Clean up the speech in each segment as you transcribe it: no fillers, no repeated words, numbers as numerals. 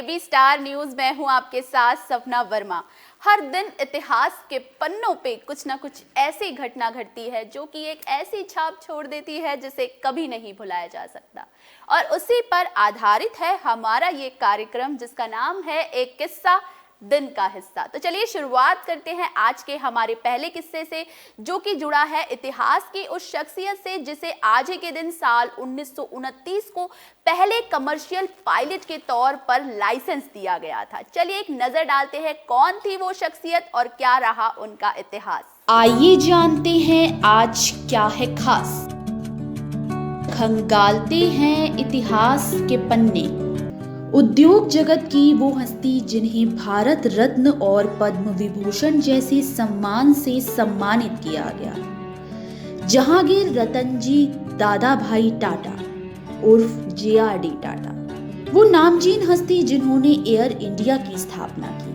केबी star news में हूं आपके साथ सपना वर्मा। हर दिन इतिहास के पन्नों पे कुछ ना कुछ ऐसी घटना घटती है जो कि एक ऐसी छाप छोड़ देती है जिसे कभी नहीं भुलाया जा सकता, और उसी पर आधारित है हमारा ये कार्यक्रम जिसका नाम है एक किस्सा दिन का हिस्सा। तो चलिए शुरुआत करते हैं आज के हमारे पहले किस्से से, जो कि जुड़ा है इतिहास की उस शख्सियत से जिसे आज ही के दिन साल 1929 को पहले कमर्शियल पायलट के तौर पर लाइसेंस दिया गया था। चलिए एक नजर डालते हैं कौन थी वो शख्सियत और क्या रहा उनका इतिहास। आइए जानते हैं आज क्या है खास। खंगालते हैं इतिहास के पन्ने, उद्योग जगत की वो हस्ती जिन्हें भारत रत्न और पद्म विभूषण जैसे सम्मान से सम्मानित किया गया। जहांगीर रतनजी दादाभाई टाटा उर्फ JRD टाटा, वो नामचीन हस्ती जिन्होंने एयर इंडिया की स्थापना की।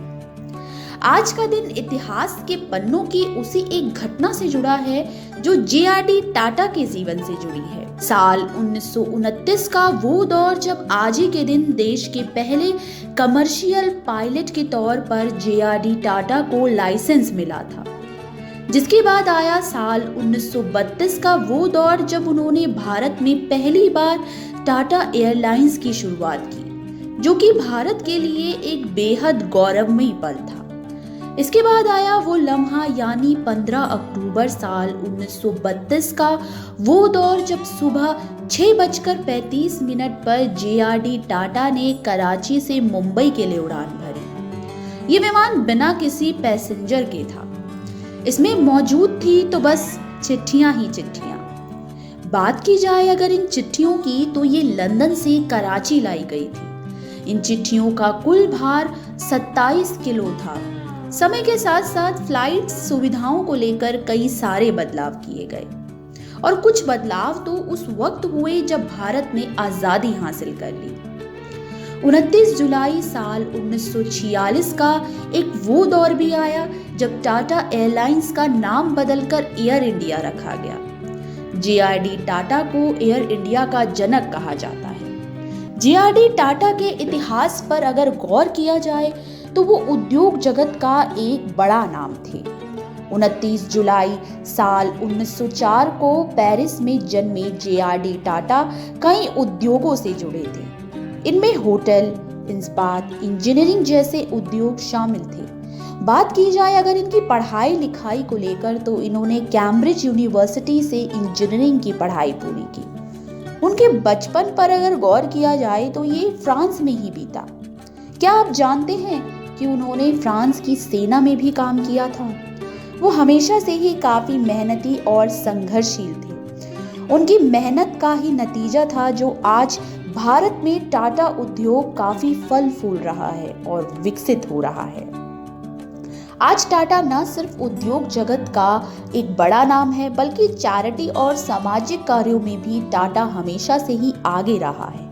आज का दिन इतिहास के पन्नों की उसी एक घटना से जुड़ा है जो JRD टाटा के जीवन से जुड़ी है। साल 1929 का वो दौर जब आज ही के दिन देश के पहले कमर्शियल पायलट के तौर पर JRD टाटा को लाइसेंस मिला था, जिसके बाद आया साल 1932 का वो दौर जब उन्होंने भारत में पहली बार टाटा एयरलाइंस की शुरुआत की, जो कि भारत के लिए एक बेहद गौरवमयी पल था। इसके बाद आया वो लम्हा यानी 15 अक्टूबर साल 1932 का वो दौर जब सुबह 6:35 पर JRD टाटा ने कराची से मुंबई के लिए उड़ान भरी। ये विमान बिना किसी पैसेंजर के था। इसमें मौजूद थी तो बस चिट्ठियां ही चिट्ठियां। बात की जाए अगर इन चिट्ठियों की तो ये लंदन से कराची लाई गई थी। इन चिट्ठियों का कुल भार 27 किलो था। समय के साथ साथ फ्लाइट सुविधाओं को लेकर कई सारे बदलाव किए गए, और कुछ बदलाव तो उस वक्त हुए जब भारत ने आजादी हासिल कर ली। 29 जुलाई साल 1946 का एक वो दौर भी आया जब टाटा एयरलाइंस का नाम बदलकर एयर इंडिया रखा गया। JRD टाटा को एयर इंडिया का जनक कहा जाता है। JRD टाटा के इतिहास पर अगर गौर किया जाए तो वो उद्योग जगत का एक बड़ा नाम थे। 29 जुलाई साल 1904 को पेरिस में जन्मे JRD टाटा कई उद्योगों से जुड़े थे। इनमें होटल, इस्पात, इंजीनियरिंग जैसे उद्योग शामिल थे। बात की जाए अगर इनकी पढ़ाई लिखाई को लेकर तो इन्होंने कैम्ब्रिज यूनिवर्सिटी से इंजीनियरिंग की पढ़ाई पूरी की। उनके बचपन पर अगर गौर किया जाए तो ये फ्रांस में ही बीता। क्या आप जानते हैं कि उन्होंने फ्रांस की सेना में भी काम किया था? वो हमेशा से ही काफी मेहनती और संघर्षशील थे। उनकी मेहनत का ही नतीजा था जो आज भारत में टाटा उद्योग काफी फल फूल रहा है और विकसित हो रहा है। आज टाटा न सिर्फ उद्योग जगत का एक बड़ा नाम है, बल्कि चैरिटी और सामाजिक कार्यों में भी टाटा हमेशा से ही आगे रहा है।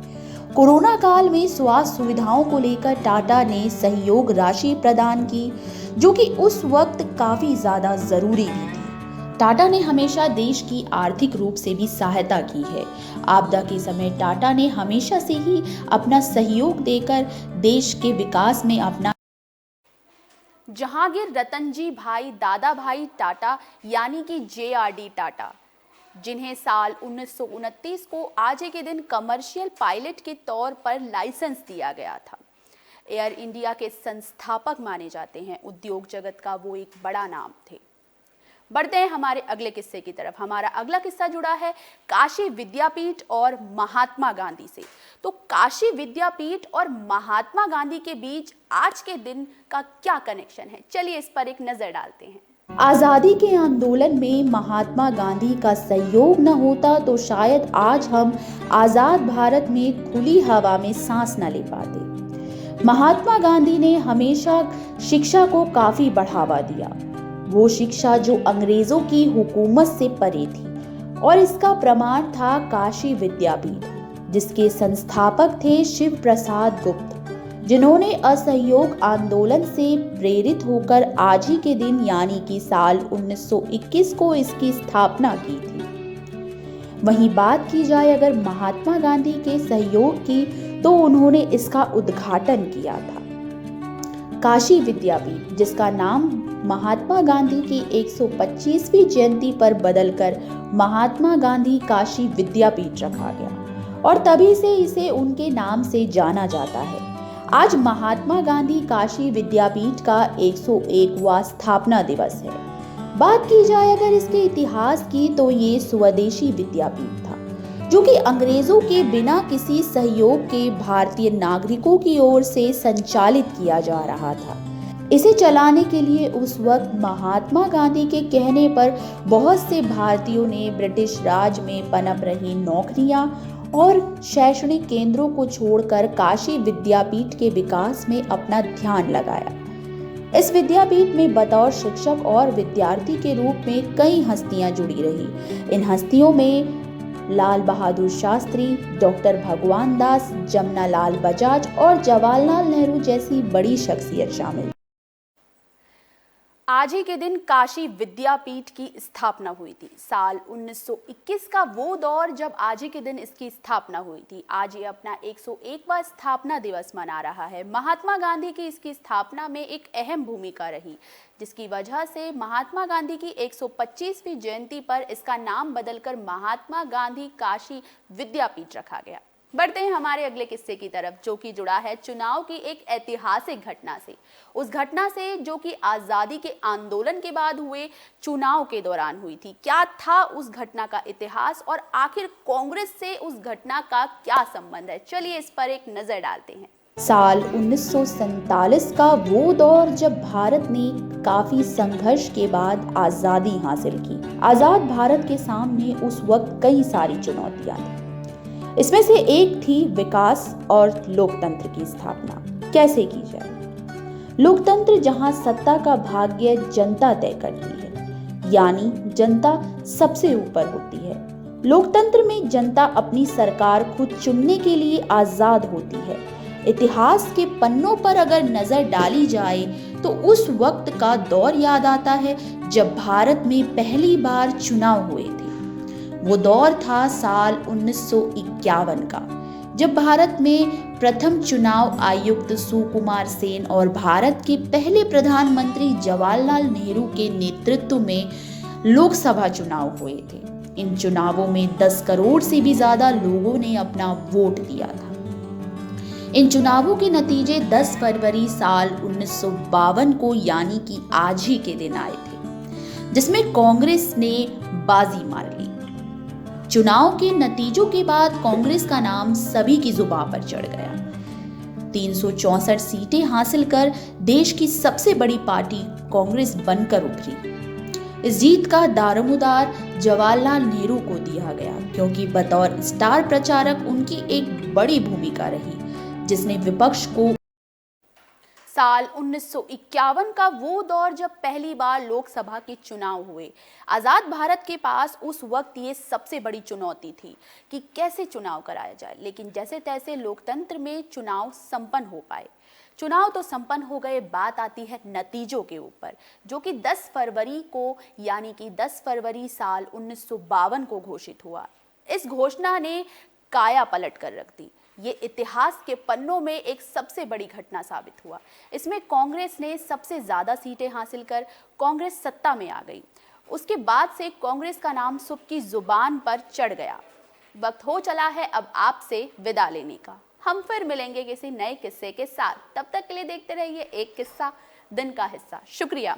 कोरोना काल में स्वास्थ्य सुविधाओं को लेकर टाटा ने सहयोग राशि प्रदान की, जो कि उस वक्त काफी ज्यादा जरूरी भी थी। टाटा ने हमेशा देश की आर्थिक रूप से भी सहायता की है। आपदा के समय टाटा ने हमेशा से ही अपना सहयोग देकर देश के विकास में अपना। जहांगीर रतनजी भाई दादाभाई टाटा यानी कि JRD टाटा, जिन्हें साल 1929 को आज ही के दिन कमर्शियल पायलट के तौर पर लाइसेंस दिया गया था, एयर इंडिया के संस्थापक माने जाते हैं। उद्योग जगत का वो एक बड़ा नाम थे। बढ़ते हैं हमारे अगले किस्से की तरफ। हमारा अगला किस्सा जुड़ा है काशी विद्यापीठ और महात्मा गांधी से। तो काशी विद्यापीठ और महात्मा गांधी के बीच आज के दिन का क्या कनेक्शन है, चलिए इस पर एक नजर डालते हैं। आजादी के आंदोलन में महात्मा गांधी का सहयोग न होता तो शायद आज हम आजाद भारत में खुली हवा में सांस न ले पाते। महात्मा गांधी ने हमेशा शिक्षा को काफी बढ़ावा दिया, वो शिक्षा जो अंग्रेजों की हुकूमत से परे थी, और इसका प्रमाण था काशी विद्यापीठ, जिसके संस्थापक थे शिव प्रसाद गुप्त, जिन्होंने असहयोग आंदोलन से प्रेरित होकर आज ही के दिन यानी कि साल 1921 को इसकी स्थापना की थी। वहीं बात की जाए अगर महात्मा गांधी के सहयोग की, तो उन्होंने इसका उद्घाटन किया था। काशी विद्यापीठ, जिसका नाम महात्मा गांधी की 125वीं जयंती पर बदलकर महात्मा गांधी काशी विद्यापीठ रखा गया और तभी से इसे उनके नाम से जाना जाता है। आज महात्मा गांधी काशी विद्यापीठ का 101वां स्थापना दिवस है। बात की जाए अगर इसके इतिहास की, तो ये स्वदेशी विद्यापीठ था जो कि अंग्रेजों के बिना किसी सहयोग के भारतीय नागरिकों की ओर से संचालित किया जा रहा था। इसे चलाने के लिए उस वक्त महात्मा गांधी के कहने पर बहुत से भारतीयों ने ब्रिटिश राज में पनप रही नौकरियां और शैक्षणिक केंद्रों को छोड़कर काशी विद्यापीठ के विकास में अपना ध्यान लगाया। इस विद्यापीठ में बतौर शिक्षक और विद्यार्थी के रूप में कई हस्तियां जुड़ी रही। इन हस्तियों में लाल बहादुर शास्त्री, डॉक्टर भगवान दास, जमना लाल बजाज और जवाहरलाल नेहरू जैसी बड़ी शख्सियत शामिल। आज ही के दिन काशी विद्यापीठ की स्थापना हुई थी। साल 1921 का वो दौर जब आज ही के दिन इसकी स्थापना हुई थी। आज ये अपना 101वां स्थापना दिवस मना रहा है। महात्मा गांधी की इसकी स्थापना में एक अहम भूमिका रही, जिसकी वजह से महात्मा गांधी की 125वीं जयंती पर इसका नाम बदलकर महात्मा गांधी काशी विद्यापीठ रखा गया। बढ़ते हैं हमारे अगले किस्से की तरफ, जो कि जुड़ा है चुनाव की एक ऐतिहासिक घटना से। उस घटना से जो कि आज़ादी के आंदोलन के बाद हुए चुनाव के दौरान हुई थी। क्या था उस घटना का इतिहास और आखिर कांग्रेस से उस घटना का क्या संबंध है? चलिए इस पर एक नजर डालते हैं। साल 1947 का वो दौर जब भारत ने काफी संघर्ष के बाद आजादी हासिल की। आजाद भारत के सामने उस वक्त कई सारी चुनौतियां थी। इसमें से एक थी विकास और लोकतंत्र की स्थापना। कैसे की जाए? लोकतंत्र जहां सत्ता का भाग्य जनता तय करती है, यानी जनता सबसे ऊपर होती है। लोकतंत्र में जनता अपनी सरकार खुद चुनने के लिए आजाद होती है। इतिहास के पन्नों पर अगर नजर डाली जाए तो उस वक्त का दौर याद आता है जब भारत में पहली बार चुनाव हुए थे। वो दौर था साल 1951 का, जब भारत में प्रथम चुनाव आयुक्त सुकुमार सेन और भारत के पहले प्रधानमंत्री जवाहरलाल नेहरू के नेतृत्व में लोकसभा चुनाव हुए थे। इन चुनावों में 10 करोड़ से भी ज्यादा लोगों ने अपना वोट दिया था। इन चुनावों के नतीजे 10 फरवरी साल 1952 को, यानी कि आज ही के दिन आए थे, जिसमें कांग्रेस ने बाजी मार ली। चुनाव के नतीजों के बाद कांग्रेस का नाम सभी की जुबान पर चढ़ गया। 364 सीटें हासिल कर देश की सबसे बड़ी पार्टी कांग्रेस बनकर उभरी। इस जीत का दारोमदार जवाहरलाल नेहरू को दिया गया, क्योंकि बतौर स्टार प्रचारक उनकी एक बड़ी भूमिका रही, जिसने विपक्ष को साल 1951 का वो दौर जब पहली बार लोकसभा के चुनाव हुए। आज़ाद भारत के पास उस वक्त ये सबसे बड़ी चुनौती थी कि कैसे चुनाव कराया जाए, लेकिन जैसे तैसे लोकतंत्र में चुनाव संपन्न हो पाए। चुनाव तो संपन्न हो गए, बात आती है नतीजों के ऊपर, जो कि 10 फरवरी को, यानी कि 10 फरवरी साल 1952 को घोषित हुआ। इस घोषणा ने काया पलट कर रख दी। ये इतिहास के पन्नों में एक सबसे बड़ी घटना साबित हुआ। इसमें कांग्रेस ने सबसे ज्यादा सीटें हासिल कर कांग्रेस सत्ता में आ गई। उसके बाद से कांग्रेस का नाम सबकी जुबान पर चढ़ गया। वक्त हो चला है अब आपसे विदा लेने का। हम फिर मिलेंगे किसी नए किस्से के साथ। तब तक के लिए देखते रहिए एक किस्सा दिन का हिस्सा। शुक्रिया।